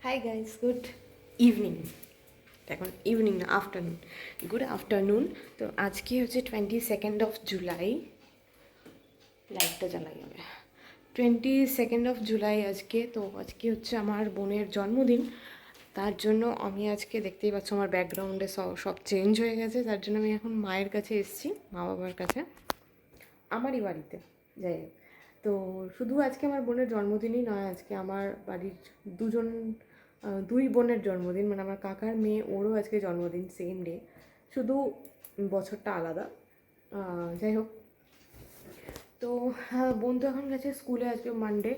Hi guys, good evening. এখন evening না, afternoon. Good afternoon. তো আজকে হচ্ছে 22 জুলাই। লাইটটা জ্বালাই হবে। 22 জুলাই আজকে। তো আজকে হচ্ছে আমার বোনের জন্মদিন। তার জন্য আমি আজকে দেখতেই পাচ্ছ আমার ব্যাকগ্রাউন্ডে সব চেঞ্জ হয়ে গেছে। তার জন্য আমি এখন মায়ের কাছে এসেছি, মা বাবার কাছে, আমারই বাড়িতে। যাই হোক, তো শুধু আজকে আমার বোনের জন্মদিনই নয়, আজকে আমার বাড়ির দুই বোনের জন্মদিন, মানে আমার কাকার মেয়ে, ওরও আজকে জন্মদিন, সেম ডে, শুধু বছরটা আলাদা। যাই হোক, তো বোন তো এখন গেছে স্কুলে, আজকে মানডে,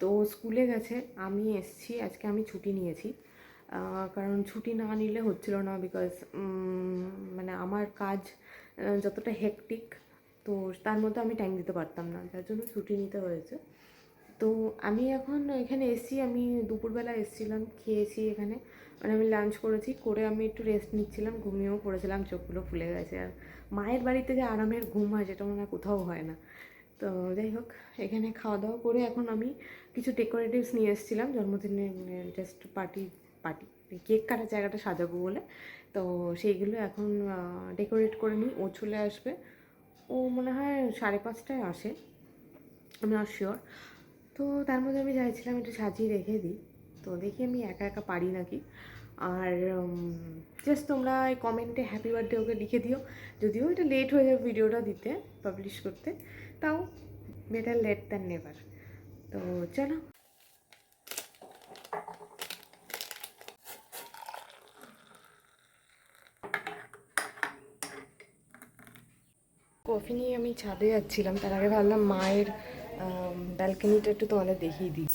তো স্কুলে গেছে। আমি এসছি, আজকে আমি ছুটি নিয়েছি, কারণ ছুটি না নিলে হচ্ছিল না, বিকজ মানে আমার কাজ যতটা হেকটিক, তো তার মধ্যে আমি টাইম দিতে পারতাম না, যার জন্য ছুটি নিতে হয়েছে। তো আমি এখন এখানে এসেছি, আমি দুপুরবেলা এসেছিলাম, খেয়েছি এখানে, মানে আমি লাঞ্চ করেছি, করে আমি একটু রেস্ট নিচ্ছিলাম, ঘুমিয়েও পড়েছিলাম, চোখগুলো ফুলে গেছে। আর মায়ের বাড়িতে যে আরামের ঘুম হয় যেটা মনে হয় কোথাও হয় না। তো যাই হোক, এখানে খাওয়া দাওয়া করে এখন আমি কিছু ডেকোরেটিভস নিয়ে এসেছিলাম জন্মদিনে, জাস্ট পার্টি পার্টি কেক কাটার জায়গাটা সাজাবো বলে। তো সেইগুলো এখন ডেকোরেট করে নিই। ও চলে আসবে, ও মনে হয় 5:30টায় আসে, আমি নট শিওর। তো তার মধ্যে আমি চাইছিলাম একটু সাজিয়ে রেখে দিই। তো দেখি আমি একা একা পারি নাকি। আর জাস্ট তোমরা কমেন্টে হ্যাপি বার্থডে ওকে লিখে দিও, যদিও এটা লেট হয়ে যাবে ভিডিওটা দিতে, পাবলিশ করতে, তাও বেটার লেট দ্যান নেভার। তো চলো, কফি নিয়ে আমি ছাদে যাচ্ছিলাম, তার আগে ভাবলাম মায়ের ব্যালকনিটা একটু তোমাদের দেখিয়ে দিই।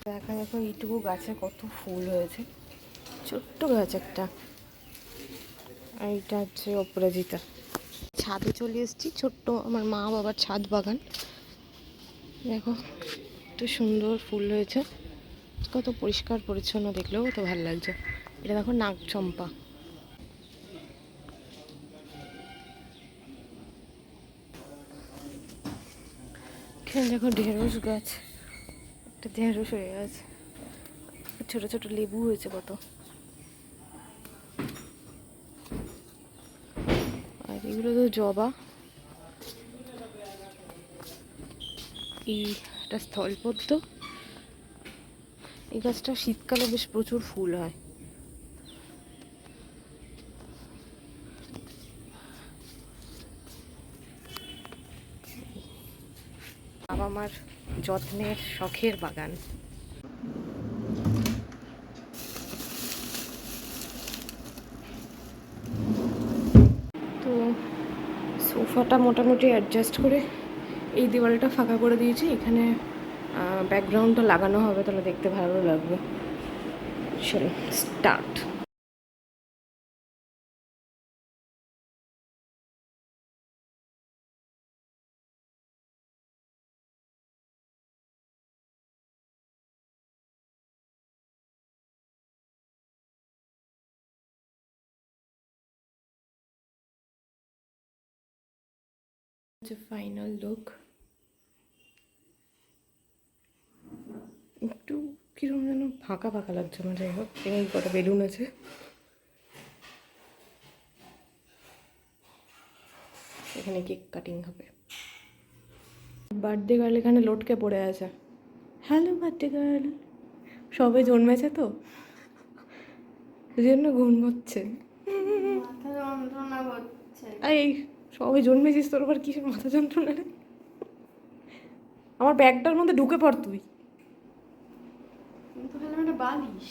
দেখা দেখো এইটুকু গাছে কত ফুল হয়েছে, ছোট্ট গাছ একটা। আর এইটা হচ্ছে অপরাজিতা। ছাদে চলে এসেছি, ছোট্ট আমার মা বাবার ছাদ বাগান। দেখো কত সুন্দর ফুল হয়েছে, কত পরিষ্কার পরিচ্ছন্ন, দেখলেও কত ভালো লাগছে। এটা দেখো নাগচম্পা। এখানে দেখো ঢেঁড়স গাছ, একটা ঢেঁড়স হয়ে গেছে, ছোট ছোট লেবু হয়েছে কত। আর এগুলো তো জবা। এইটা স্থলপদ্ম। এই গাছটা শীতকালে বেশ প্রচুর ফুল হয়। বাবা মার যত্নের শখের বাগান। তো সোফাটা মোটামুটি অ্যাডজাস্ট করে এই দেওয়ালটা ফাঁকা করে দিয়েছি, এখানে ব্যাকগ্রাউন্ডটা লাগানো হবে, তাহলে দেখতে ভালো লাগবে। চলো স্টার্ট। Final look. একটু কিরকম যেন ফাঁকা ফাঁকা লাগছে আমার, যাই হোক। এই কটা বেলুন আছে, এখানে কেক কাটিং হবে। বার্থডে গার্ল এখানে লটকে পড়ে আছে। Hello birthday girl. সবে জন্মেছে তো, ওই জন্য ঘুম হচ্ছে। এই সবে জন্মেছিস, তোর আবার কিসের মাথা যন্ত্রণা রে? আমার ব্যাগটার মধ্যে ঢুকে পড় তুই। বালিশ।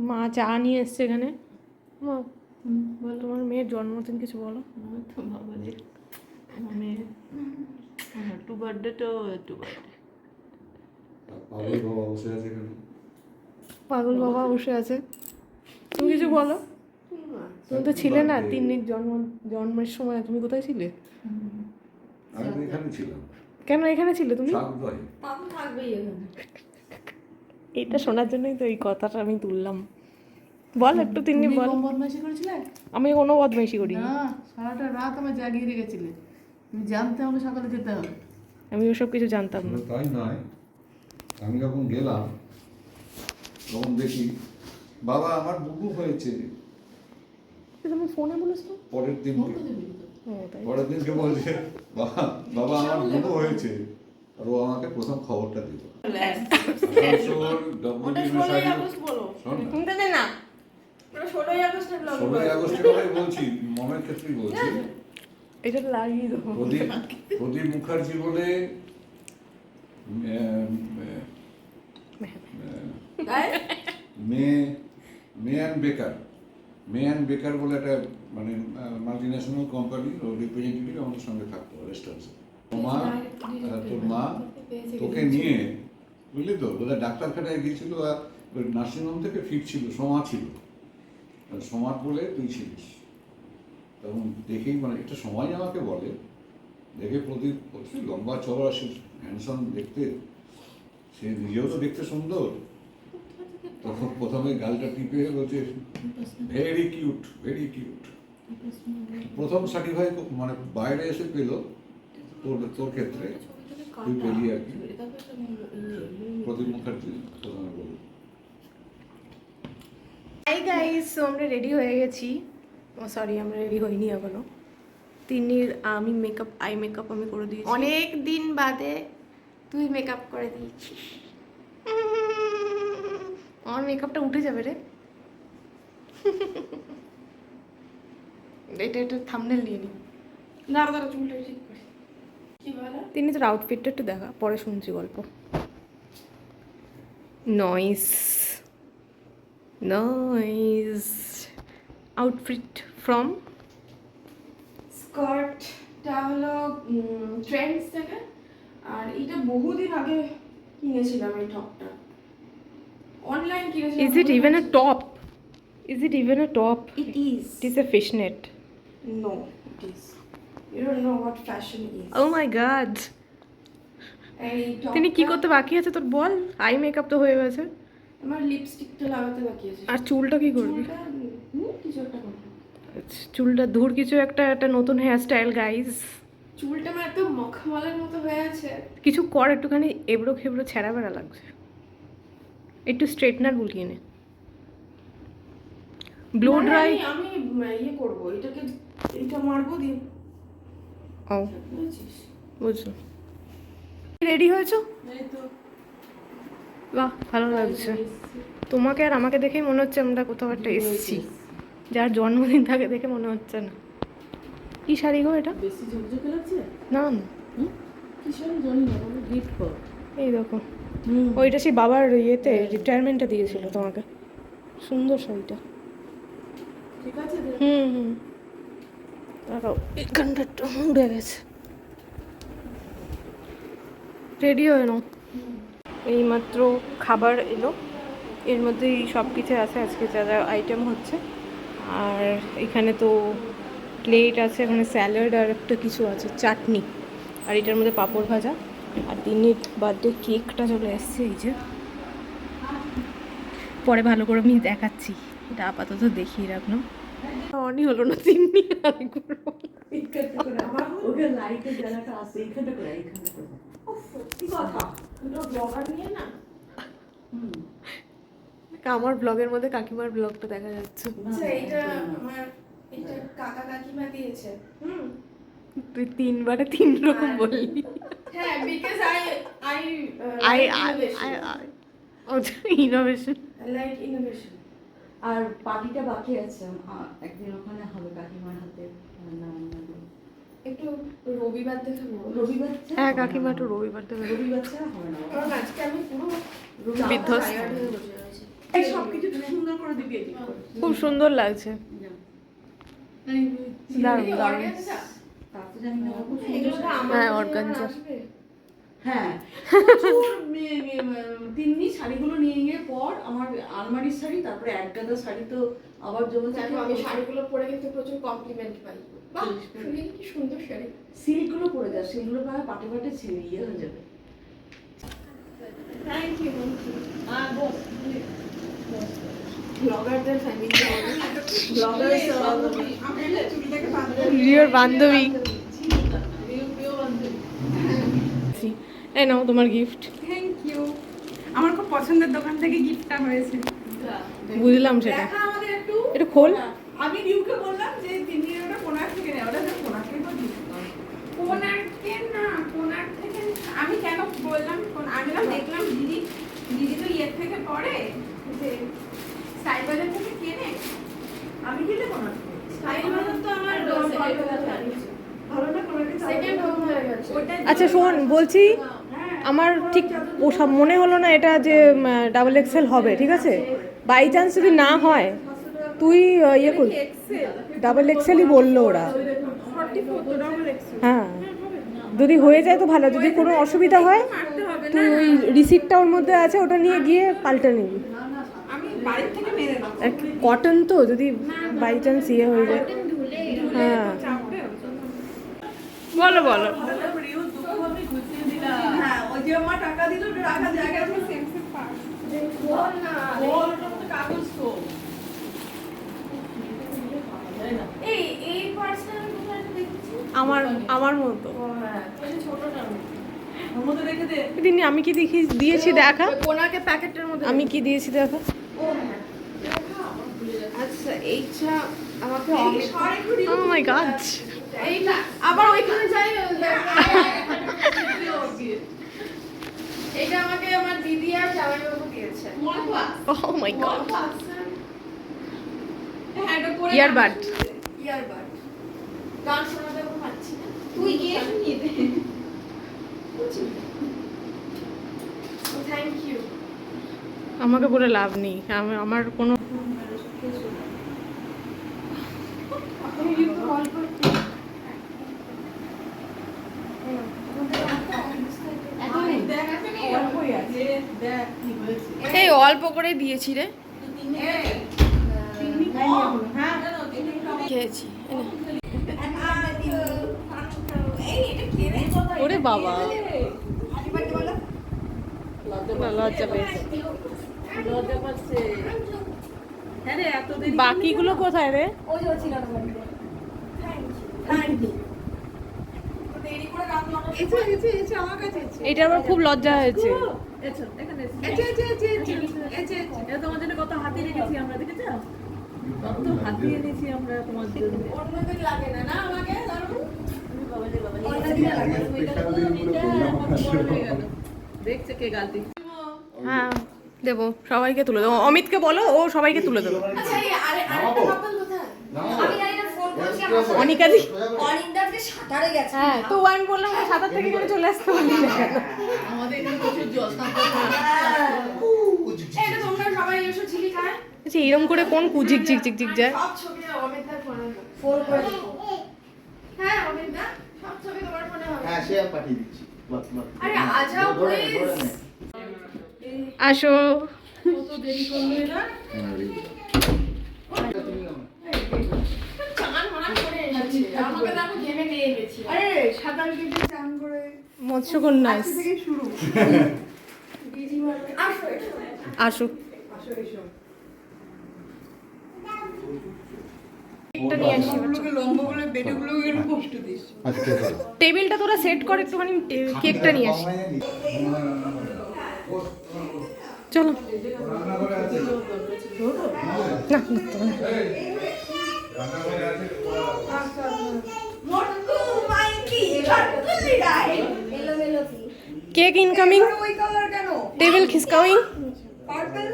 মা চা নিয়ে এসছে এখানে। মা বল, তোমার মেয়ের জন্মদিন কিছু বলো। তো বাবারে, মানে টু বার্থডে তো টু বার্থডে। পাগল বাবা বসে আছে এখানে। পাগল বাবা বসে আছে, তুমি কিছু বলো। তুমি তো ছিলে না তিন্নির জন্মের সময়, তুমি কোথায় ছিলে? আমি তো এখানে ছিলাম, কেন এখানে ছিলে তুমি? সাগরদহে। এটা শোনার জন্যই তো এই কথাটা আমি তুললাম। বল একটু তিন্নি বল। কম বদমাইশি করেছিলে? আমি কোনো বদমাইশি করি না, সারাটা রাত আমার জাগিয়ে রেখেছিলে। তুমি জানতে আমাকে সকালে যেতে হবে। আমি ওসব কিছু জানতাম না। শুধু তাই নয়, আমি যখন গেলাম তখন দেখি বাবা আমার বুবু হয়েছে। তুমি ফোনে বলিস তো? পরের দিনকে ও তাই। পরের দিনকে বলছে বাবা বাবা আমার বুবু হয়েছে, আর ও আমাকে প্রথম খবরটা দিল। আসানসোল ডব্লিউডি মেশারি, শোন না, শুনতে না। 16ই আগস্টের ব্লগ। 16ই আগস্টের কথাই বলছি, মমের ক্ষেত্রেই বলছি। এটা লাগিয়ে দেবো। প্রদীপ মুখার্জি বলে মে অ্যান্ড বেকার বলে একটা মানে মাল্টি ন্যাশনাল কোম্পানির রিপ্রেজেন্টেটিভ আমাদের সঙ্গে থাকতো রেস্টুরেন্টে। তোর মা তোকে নিয়ে, বুঝলি তো, বোধহয় ডাক্তারখানায় গিয়েছিল, আর ওই নার্সিংহোম থেকে ফিরছিল, সোমা ছিল, আর সোমার বলে তুই ছিলিস। তখন দেখেই মানে একটা সময় আমাকে বলে, দেখে প্রদীপ বলছে লম্বা চড়া, সে হ্যান্ডসাম দেখতে, সে নিজেও তো দেখতে সুন্দর। তখন প্রথমে গালটা টিপে বলছে ভেরি কিউট, ভেরি কিউট। প্রথম সার্টিফাই মানে বাইরে এসে পেল তোর ক্ষেত্রে, তুই পেলি আর কি। প্রদীপ মুখার্জি প্রথমে বলল। হাই গাইস, আমরা রেডি হয়ে গেছি। ও সরি, আমরা রেডি হইনি এখনো। তিন্নির আমি আই মেকআপ আমি করে দিয়েছি। অনেক দিন বাদে তুই মেকআপ করে দিয়েছিস। আমার মেকআপটা উঠে যাবে রে। এটা থাম্বনেল নিয়ে নি। দাঁড়া চুলটা ঠিক করে। কি বলে? তিনি তোর আউটফিটটা একটু দেখা, পরে শুনছি গল্প। নয়েস আউটফিট ফ্রম স্কার্টটা হলো ট্রেন্ডস থেকে, আর এটা বহুদিন আগে কিনেছিলাম এই টপটা, অনলাইন কিনেছিলাম। Is it even a top? Is it even a top? It is. It is a fishnet. No, it is. You don't know what fashion is. Oh my god. তিনি কি করতে বাকি আছে তোর বল? আই মেকআপ তো হয়ে গেছে, আমার লিপস্টিকটা লাগাতে বাকি আছে। আর চুলটা কি করবি? কিছু একটা করব। আচ্ছা, চুলটা ধুর কিছু একটা নতুন হেয়ার স্টাইল গাইস। চুলটা আমার এত মখমলের মতো হয়ে আছে, কিছু কর, একটুখানি এবড়ো খেবড়ো ছেঁড়া বেড়া লাগছে, একটু স্ট্রেটনার বুলিয়ে নে। ব্লো ড্রাই আমি ইয়ে করব, এটা মারবো দিয়ে। ও বুঝছো, রেডি হয়েছো? বাহ, ভালো লাগছে তোমাকে। আর আমাকে দেখেই মনে হচ্ছে আমরা কোথাও একটা এসেছি, যার জন্মদিন থাকে দেখে মনে হচ্ছে না। কি শাড়ি গো এটা? বেশি ঝকঝকে লাগছে না না, কি শাড়ি জানি না, গিফট কর। এই দেখো, ওইটা সেই বাবার ইয়েতে রিটায়ারমেন্টে দিয়েছিল তোমাকে। সুন্দর শাড়িটা, ঠিক আছে। দাঁড়াও, এখানটা একটু উড়ে গেছে। রেডি হয়ে নাও। এইমাত্র খাবার এলো, এর মধ্যেই সব কিছু আছে আজকে যা যা আইটেম হচ্ছে। আর এখানে তো প্লেট আছে, এখানে স্যালাড আর একটা কিছু আছে, চাটনি, আর এটার মধ্যে পাঁপড় ভাজা। আর দিনের বার্থডে কেকটা চলে এসছে, এই যে পরে ভালো করে আমি দেখাচ্ছি, এটা আপাতত দেখিয়ে রাখলাম। অনই হলো না, তিন্নি আমি করবো। ওকে লাইটের জায়গাটা আছে, এইখানটা করে, এইখানটা করে। সত্যি কথা, দুটো ব্লগার নিয়ে না। আমার ব্লগের মধ্যে কাকিমার ব্লগটা দেখা যাচ্ছে। আচ্ছা, এটা আমার এটা কাকা কাকিমা দিয়েছে। তুই 3 বারে 3 রকম বললি। হ্যাঁ, because I innovation, like innovation. আর পার্টিটা বাকি আছে, একদিন ওখানে হবে কাকিমার হাতে। একটু রবিবার দেখে বলবো। রবিবার হ্যাঁ কাকিমা একটু রবিবার দেবে। রবিবার ছাড়া হবে না, কারণ আজকে আমি পুরো বিধ্বস্ত tired হয়ে বসে আছি। এই সব কিছু সুন্দর করে দিবি, এডিট করে। খুব সুন্দর লাগছে। দারুণ এই দারুণ। organza? তাতে জানি না, খুব সুন্দর এগুলো তো শাড়ি। আমার হ্যাঁ, জন্য organza। আসবে। হ্যাঁ, প্রচুর তিন্নি শাড়িগুলো নিয়ে গিয়ে পর আমার আলমারির শাড়ি, তারপরে এক গাদা শাড়ি তো আবার যেমন দেখো আমি শাড়িগুলো পরে কিন্তু প্রচুর কমপ্লিমেন্ট পাই। বাহ শুনি কি সুন্দর শাড়ি। সিল্কগুলো পরে যা, সেগুলো পায়ে পাটে পাটে ছিঁড়ে ইয়ে হয়ে যাবে। Thank you. বস ব্লগারদের ফ্যামিলি ব্লগার আমি না চুলটাকে বাঁধতে রিওর বান্ধবী। এই নাও তোমার গিফট। Thank you. আমার খুব পছন্দের দোকান থেকে গিফটটা হয়েছে। বুঝলাম সেটা। দেখা আমাদের একটু একটু খোল। আমি রিউকে বললাম যে তিনি ওটা কোনার থেকে নেয়, ওটা কোনার থেকে কোনার্কে না, কোনার থেকে আমি কেন বললাম আমি না দেখলাম দিদি তো ইয়ের থেকে পড়ে, যে স্টাইল বাজার থেকে কেনে। আমি কিনলে কোনো স্টাইল বাজার তো আমার ভালো না কোনো সেকেন্ড হোম হয়ে গেছে। ওটা আচ্ছা শোন, বলছি আমার ঠিক ও সব মনে হলো না এটা যে ডাবল এক্সেল হবে, ঠিক আছে? বাই চান্স যদি না হয় তুই ইয়ে কর, ডাবল এক্সেলই বললো ওরা। 44 তো ডাবল এক্সেল। হ্যাঁ, যদি হয়ে যায় তো ভালো, যদি কোনো অসুবিধা হয় মারতে হবে তুই ওই রিসিপ্টটা ওর মধ্যে আছে, ওটা নিয়ে গিয়ে পাল্টে নিবি। আমি বাড়ির থেকে মেরে দেবো। আর কটন তো, যদি বাই চান্স ইয়ে হয়ে যায়। হ্যাঁ চাপবে বলো বলো। রিউ দুঃখ আমি গুছিয়ে দিলাম। হ্যাঁ, ওই যে আমার টাকা দিল ওটা রাখা জায়গা আছে। সেম সেম পার। বল না। বল, ওটার মধ্যে কাগজ তো। এই পার্সটা আমি কোথায় দেখেছি? আমার মতো। হ্যাঁ, এই ছোটটা আমি। ওর মধ্যে রেখে দে। দিন আমি কি দিয়েছি দেখা, ওই কোনাকে প্যাকেটের মধ্যে আমি কি দিয়েছি দেখা। ও হ্যাঁ। আচ্ছা এইটা আমাকে অমিত ও মাই গড। এইটা আবার ওইখানে যাই এইটা আমাকে আমার দিদি আর জামাইবাবু দিয়েছে। ও মাই গড। হ্যাঁ, এটা পরে ইয়ারবাড। ইয়ারবাড গান শোনাতে এখন পাচ্ছি না। তুই গিয়ে নিয়ে দে। Thank you. আমাকে বলে লাভ নেই, আমার কোনো অল্পই আছে। দেখ কি হয়েছে। এই অল্প করে দিয়েছি রে। হ্যাঁ, খেয়েছি। এই এটা কে রে? ওরে বাবা, লজ্জা পেয়েছে। লজ্জা পাচ্ছে। হ্যাঁ রে, এত দেরি বাকিগুলো কোথায় রে? ওই যে ছিল না বন্ধু। Thank you. দেরি করে রাত নটা। এসে আমার কাছে এসে। এটা আমার খুব লজ্জা হয়েছে। এসো, এখানে এসো। এসে। এটা তোমার জন্য কত হাতি রেখেছি আমরা, দেখেছো? কত হাতি এনেছি আমরা তোমার জন্য। অন্যদের লাগে না না আমাকে দারুণ। বাবাজি, বাবাজি। অন্যদিকে লাগে। দেখছে কে গাল দিচ্ছে। হ্যাঁ দেবো, সবাইকে তুলে দেবো। অমিতকে বলো, ও সবাইকে তুলে দেবো। আচ্ছা এই আরেকটা কাপল কোথায়? আমি জানি না, ফোন করেছি আমার অনিকাদি। অনিন্দা আজকে সাঁতারে গেছে। হ্যাঁ, তো আমি বললাম যে সাঁতার থেকে কেন চলে আসতে পারলি না কেন? আমাদের এখানে প্রচুর জল। এটা তোমরা সবাই এসেছিলি কার? আচ্ছা এরকম করে কোন কুজিক ঝিক ঝিক ঝিক যায়? সব ছবি অমিতদার ফোনে ফোন করে দেখো। হ্যাঁ অমিতদা, সব ছবি তোমার ফোনে হবে। হ্যাঁ, সে আর পাঠিয়ে দিচ্ছি। আরে আজাও প্লিজ। আসো। কত দেরি করলো এরা। চান মানা করে এসেছি। আমাকে দেখো ঘেমে নিয়ে গেছি। আরে সাঁতার কেটে চান করে মৎস্যকন্যা আজকে থেকে শুরু। দিদি বলবে আসো এসো। আসো। আসো এসো। একটা নিয়ে আসি। ওগুলোকে লম্বাগুলো বেটুগুলো একটু কষ্ট দিস। টেবিলটা তোরা সেট কর একটুখানি, কেকটা নিয়ে আসি। চলো। রান্নাঘরে আছে। না ধরতে হবে না। রান্নাঘরে আছে। মোটকু মাইকি লটকুলি রাই। এলোমেলো কি? কেক ইনকামিং, ওই কালার কেন? টেবিল খিসকাউইং। পার্পল?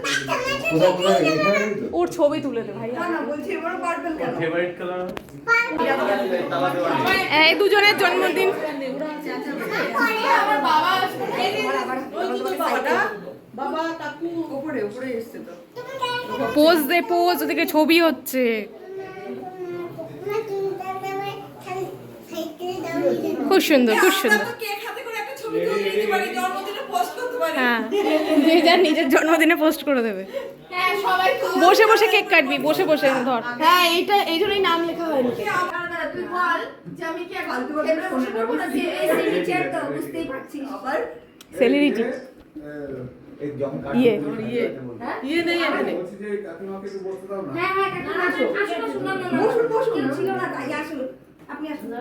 কোথায় কোথায় এখানে তো ওর ছবি তুলে দে ভাই। না না, বলছি এবারে পার্পল কেন? ফেভারিট কালার এই দুজনের জন্মদিন। আমার বাবা আসবে। ওই দুটো বাবাটা বাবা কাকু উপরে উপরে এসছে তো। পোজ দে, পোজ, ওদিকে ছবি হচ্ছে। খুব সুন্দর, খুব সুন্দর। আমরা তো কেক হাতে করে একটা ছবি তুলে নিতে পারি, জন্মদিনে পোস্ট করতে পারি। হ্যাঁ, যে যার নিজের জন্মদিনে পোস্ট করে দেবে। হ্যাঁ সবাই তুলে বসে বসে কেক কাটবি, বসে বসে ধর। হ্যাঁ এইটা এই জন্যই নাম লেখা হয়নি। তুই বল যে আমি কি ফালতু কথা বলবো না, যে এই সিগনেচার তো বুঝতেই পারছিস। আবার সেলিব্রিটি एक जम काट ये ইয়ে নেই এখানে। বলছি যে কাকিমাকে একটু বসতে দাও না। হ্যাঁ হ্যাঁ কাকু আসো আসো না না বসুন বসুন কেউ ছিল না তাই আসুন আপনি আসুন।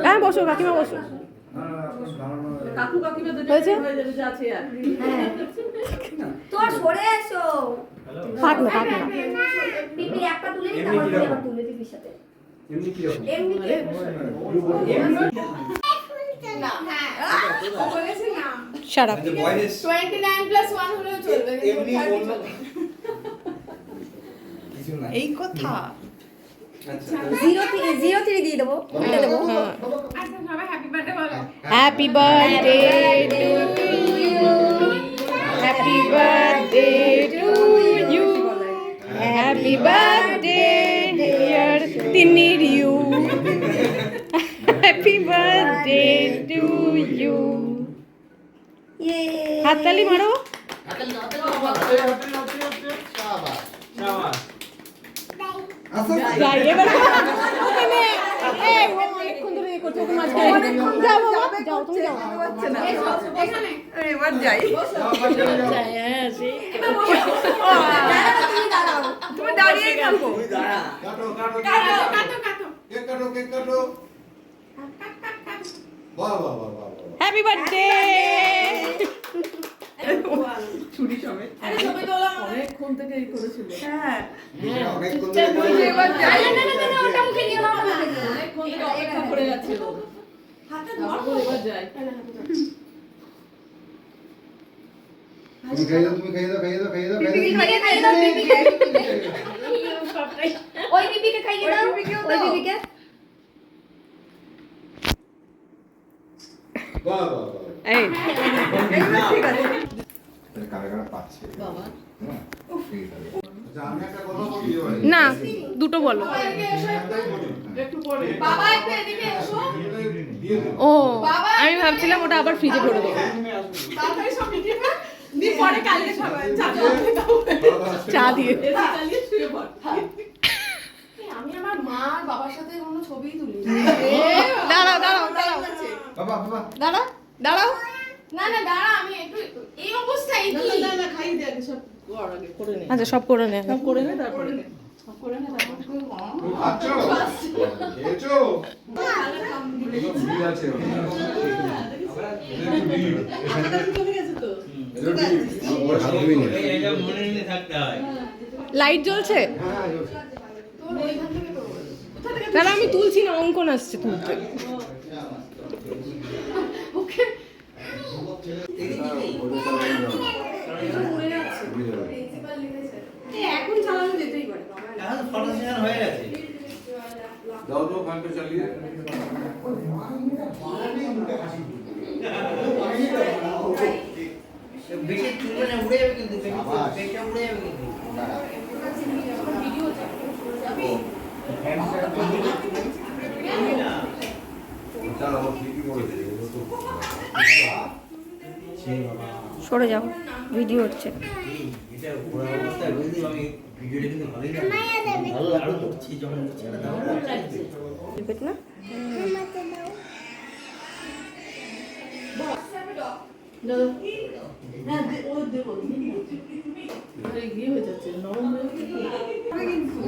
হ্যাঁ বসো কাকিমা বসো। না না আপনার ধারণা কাকু কাকিমা দুটো হয়েছে? হয়ে যাবে যা আছে আর। তো সরে এসো। থাক না থাক না। পিপি একটা তুলে নিতে হবে আবার তুলে পিপির সাথে। এমনি কি হবে? এমনি কি? না হ্যাঁ ও বলেছে না শাট আপ। The voice 29+1 হলেও চলবে এমনি অন্য কিছু না। এই কথা। আচ্ছা 03 দিয়ে দেবো কেটে দেবো। আচ্ছা সবাই হ্যাপি বার্থডে বলো happy birthday to you, happy birthday to you, happy birthday dear তিন্নির you, happy birthday to you. ইয়ে হাততালি মারো। যাই এবার ওখানে এই ও অনেকক্ষণ ধরে এই করছে, ওকে মাঝখানে যাও বাবা, যাও তুমি যাও। এখানে এবার যাই। তুমি দাঁড়াও তুমি দাঁড়িয়ে থাকো। কাটো কাটো কাটো কাটো কাটো কেক কাটো কেক কাটো। বাহ বাহ বাহ বাহ বাহ। Happy birthday. ছুরি সমেত। আরে ছবি তোলা অনেকক্ষণ থেকে এই করেছিল। হ্যাঁ অনেক কোন দিন এবার যাই। না না না ওটা মুখে নিয়ে নাও না। অনেকক্ষণ থেকে অপেক্ষা করে যাচ্ছিল। হাতে তারপর এবার যাই। তুমি খাইয়ে দাও, তুমি খাইয়ে দাও, খাইয়ে দাও, খাইয়ে দাও, খাইয়ে দাও। পিপিকে খাইয়ে দাও পিপিকে। ওই পিপিকে খাইয়ে দাও ওই পিপিকে। বাহ বাহ বাহ। এই এবার ঠিক আছে। তাহলে কারা কারা পাচ্ছে? বাবা। হ্যাঁ? ঠিক আছে। আচ্ছা আমি একটা কথা বলি এবারে। না দুটো বলো। একটু পরে। বাবা একটু এদিকে এসো দিয়ে দে। ও আমি ভাবছিলাম ওটা আবার ফ্রিজে ভরে দেবো। তাড়াতাড়ি সব মিটিয়ে ফেল দিয়ে পরে কালকে সবাই চা খাবে চা দিয়ে। এসে চালিয়ে শুয়ে পড়। আমি আমার মা আর বাবার সাথে কোনো ছবিই তুলি দাঁড়াও দাঁড়াও দাঁড়াও বাবা, বাবা। দাঁড়াও দাঁড়াও। না না দাঁড়া আমি একটু এই অবস্থায় না কি না না খাইয়ে দে আগে সব কর আগে করে নে। আচ্ছা সব করে নে। সব করে নে তারপরে। সব করে নে তারপরে। আচ্ছা খেয়েছো? এগুলো ভুল আছে ওটা। আচ্ছা চলে গেছে তো। এগুলো ঠিক। ওর হাত ধুয়ে নে। এটা মনে নিয়ে থাকতে হয়। লাইট জ্বলছে? হ্যাঁ, জ্বলছে। তোর ওইখান থেকে তো দাঁড়া আমি তুলছি না, অঙ্কন আসছে তুলতে। ওকে প্রিন্সিপাল লিখেছে এখন চালানো যেতেই পারে বাবা এখন ফটো সেশন হয়ে গেছে। দাও তো ফ্যানটা চালিয়ে। বেশি তুলবে না, উড়ে যাবে কিন্তু পেটটা উড়ে যাবে কিন্তু। ওটা আবার ঠিকই করেছে। এগুলো তো সরে যাও, ভিডিও হচ্ছে। এটা ঘোরার অবস্থায় রয়েছে, আমি ভিডিওটা কিন্তু ভালোই লাগছে। ভালো লাগলো তো, যখন ছেড়ে দাও না হ্যাঁ ও দেবো। আরে ইয়ে হয়ে যাচ্ছে নরম হয়ে যাচ্ছে।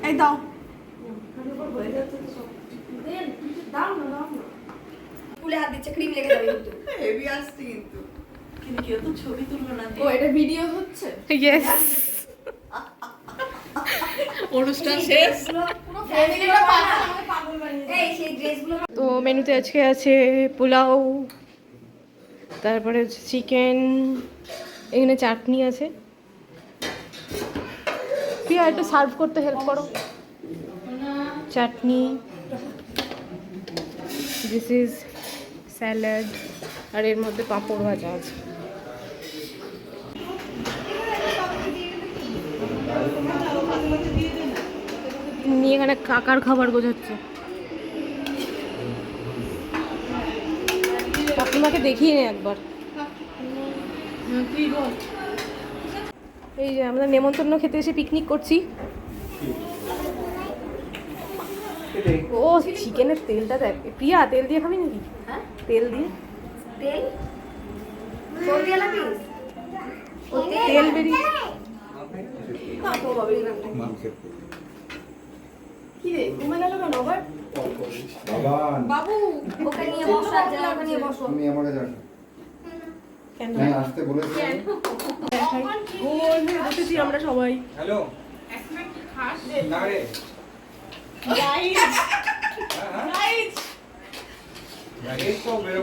এই দাও ফুলে হাত দিচ্ছে ক্রিম লেগে যাবে কিন্তু। হেভি আসছে কিন্তু। কিন্তু কেউ তো ছবি তুললো না। ও এটা ভিডিও হচ্ছে ইয়েস। অনুষ্ঠান শেষ। পুরো ফ্যামিলিটা পাগল বানিয়ে এই সেই ড্রেসগুলো তো মেনুতে আজকে আছে পোলাও, তারপরে হচ্ছে চিকেন, এখানে চাটনি আছে। প্রিয়া একটু সার্ভ করতে হেল্প করো। চাটনি, দিস ইজ স্যালাড, আর এর মধ্যে পাঁপড় ভাজা আছে। নিয়ে এখানে কাকার খাবার গোছাচ্ছে। কাকিমাকে দেখিয়ে নে একবার। এই যে আমরা নেমন্তন্ন খেতে এসে পিকনিক করছি। ও চিকেনের তেলটা দেখ। প্রিয়া তেল দিয়ে খাবি নাকি? হ্যাঁ তেল দিয়ে তেল সর্দি লাগি ও তেল বেরিয়ে কি রে ঘুমে গেল কেন আবার বাবান বাবু ওকে নিয়ে বসো আর জেলা ওকে নিয়ে বসো তুমি আমার কাছে আসো কেন হ্যাঁ আসতে বলেছি গোল হয়ে বসেছি আমরা সবাই। হ্যালো এখন কি খাস না রে এই তো মেরে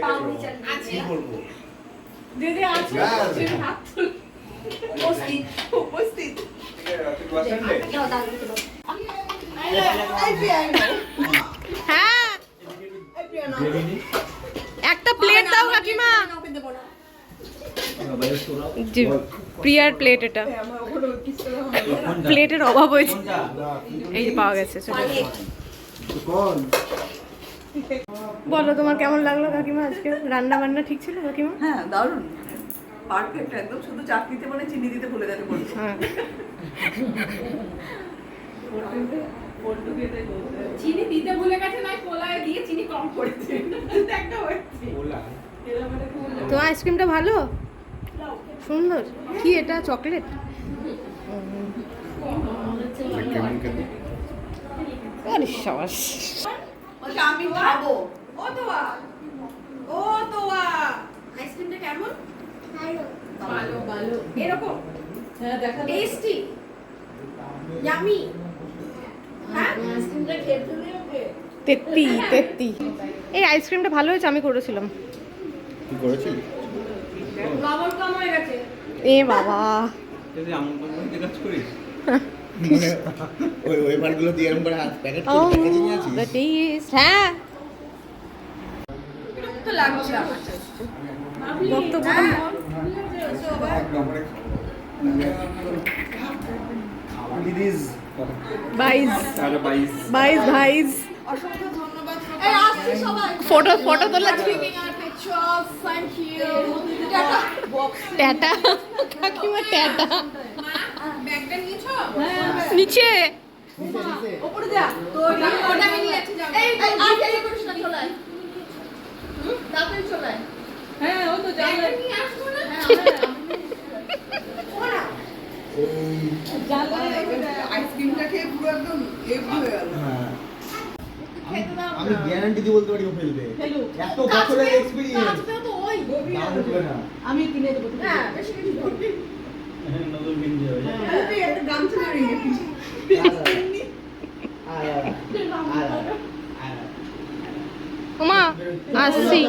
পাউনি চাল কি বলবো দিদি আছে হাত তুল উপস্থিত উপস্থিত তুই বসেন দাও দাও দিতে দাও হ্যাঁ একটা প্লেট দাও কাকিমা। ওকে দেবো না জি প্রিয়ার প্লেট এটা। প্লেটের অভাব হয়েছে। এই যে পাওয়া গেছে। কোন বলো তোমার কেমন লাগলো কাকিমা আজকে? রান্না বান্না ঠিক ছিল কাকিমা? হ্যাঁ দারুণ পারফেক্ট একদম শুধু চাটনিতে মানে চিনি দিতে ভুলে গেছে বলছে হ্যাঁ পল্টু খেতে বলছে চিনি দিতে ভুলে গেছে নয় কোলায় দিয়ে চিনি কম করেছে একটা হচ্ছে তো আইসক্রিমটা ভালো সুন্দর। কি এটা চকলেট? কেমন খেতে? আরে সাবাস। বলছে আমি খাবো ও তোয়া ও তোয়া আইসক্রিমটা কেমন ভালো ভালো এরকম হ্যাঁ দেখা টেস্টি ইয়ামি হ্যাঁ আইসক্রিমটা খেতে দিও ওকে তেত্তি এই আইসক্রিমটা ভালো হয়েছে, আমি করেছিলাম। কি করেছিলি? লবণ কম হয়ে গেছে এ বাবা যদি আমন কোম্পানিতে কাজ করিস মানে ওই পারগুলো দিয়ে এরকম করে হাত প্যাকেট ও করে প্যাকেজিং আছিস? The test. হ্যাঁ তো লাগছে আমার বক্তব্য দিদিস বাইজ আরে বাইস বাইজ ভাইজ অসংখ্য ধন্যবাদ এই আসছি সবাই ফটো তোলা taking our pictures thank you tata ta-ta কাকিমা ট্যাটা ব্যাগটা নিয়েছো নিচে উপরে যা তো ওটা আমি নিয়ে যাচ্ছি যাও এই আর কে করিস না চলাই তাড়াতাড়ি চলাই হ্যাঁ ও তো জানে ব্যাগটা নিয়ে আসবো না আইসক্রিমটা খেয়ে পুরো একদম হয়ে গেল আমি গ্যারান্টি দিয়ে বলতে পারি ও ফেলবে এত বছরের এক্সপেরিয়েন্স কাজটাও তো ওই আমি কিনে দেবো হ্যাঁ বেশি কিছু ধরবি নতুন কিনতে হবে তুই একটা গামছা বেরিয়ে গেছিস ওমা আসছি।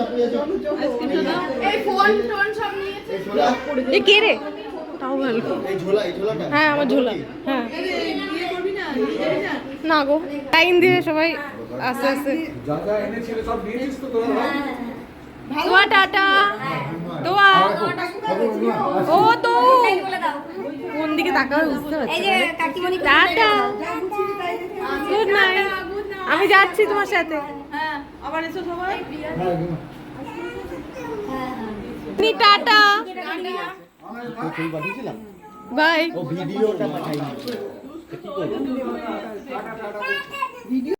এই ফোন টোন সব নিয়েছে এ কে রে? তাও ভালো। এই ঝোলাটা হ্যাঁ আমার ঝোলা। হ্যাঁ বিয়ে করবি না না গো টাইম দিয়ে সবাই আস্তে আস্তে। যা যা এনেছিলে সব নিয়েছিস তো তোরা? তোয়া টাটা তোয়া ও তো বলে দাও কোন দিকে তাকাবে বুঝতে পারছি এই না যে রে। কাকিমণি টাটা গুড নাইট। আমি যাচ্ছি তোমার সাথে। হ্যাঁ আবার এসো সবাই টাটা ফুল পাঠিয়েছিলাম বাই। ও ভিডিওটা পাঠাইনি কি করব ভিডিও